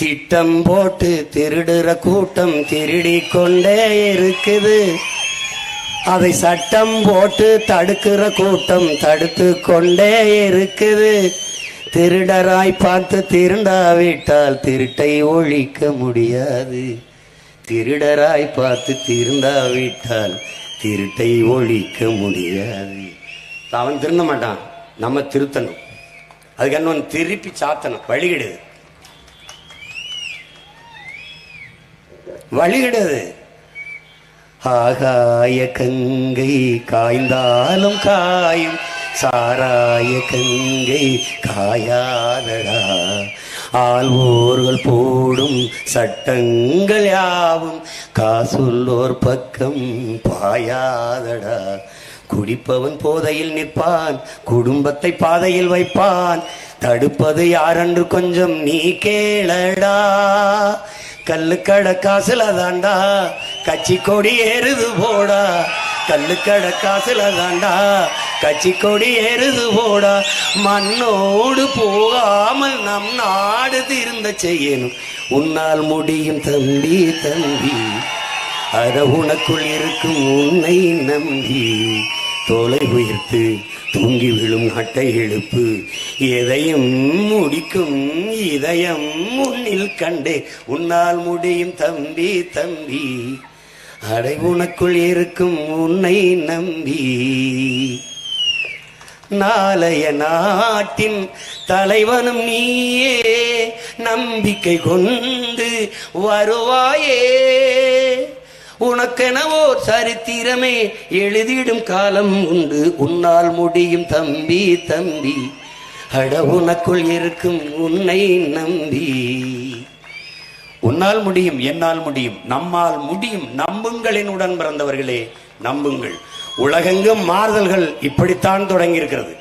திட்டம் போட்டு திருடுற கூட்டம் திருடி கொண்டே இருக்குது. அதை சட்டம் போட்டு தடுக்கிற கூட்டம் தடுத்து கொண்டே இருக்குது. திருடராய் பார்த்து திருந்தாவிட்டால் திருட்டை ஒழிக்க முடியாது. திருடராய் பார்த்து திருந்தாவிட்டால் திருட்டை ஒழிக்க முடியாது. அவன் திருந்த மாட்டான், நம்ம திருத்தணும். அதுக்கு என்ன திருப்பி சாத்தணும். வழிகிடுது வழிகிடுது. ஆகாய கங்கை காய்ந்தாலும் காயும், சாராய கங்கை காயாதடா. ஆள்வோர்கள் போடும் சட்டங்கள் யாவும் காசுள்ளோர் பக்கம் பாயாதடா. குடிப்பவன் போதையில் நிற்பான், குடும்பத்தை பாதையில் வைப்பான். தடுப்பது யாரென்று கொஞ்சம் நீ கேளடா. கல்லுக்கட காசுல தாண்டா கட்சி கொடி ஏறுது போடா. கல்லுக்கட காசுல தாண்டா கட்சி கொடி ஏறுது போடா. மண்ணோடு போகாமல் நம் நாடு திருந்த செய்யணும். உன்னால் முடியும் தம்பி தம்பி, அத உனக்குள் இருக்கும் உன்னை நம்பி. தோலை உயர்த்து தூங்கி விழும் நாட்டை எழுப்பு, எதையும் முடிக்கும் இதயம் முன்னில் கண்டே. உன்னால் முடியும் தம்பி தம்பி, அடை உனக்குள் இருக்கும் உன்னை நம்பி. நாளைய நாட்டின் தலைவனும் நீயே, நம்பிக்கை கொண்டு வருவாயே. உனக்கெனவோ சரித்திரமே எழுதிடும் காலம் உண்டு. உன்னால் முடியும் தம்பி தம்பி, அட உனக்குள் இருக்கும் உன்னை நம்பி. உன்னால் முடியும், என்னால் முடியும், நம்மால் முடியும். நம்புங்களின் உடன் பிறந்தவர்களே, நம்புங்கள். உலகெங்கும் மாறுதல்கள் இப்படித்தான் தொடங்கி இருக்கிறது.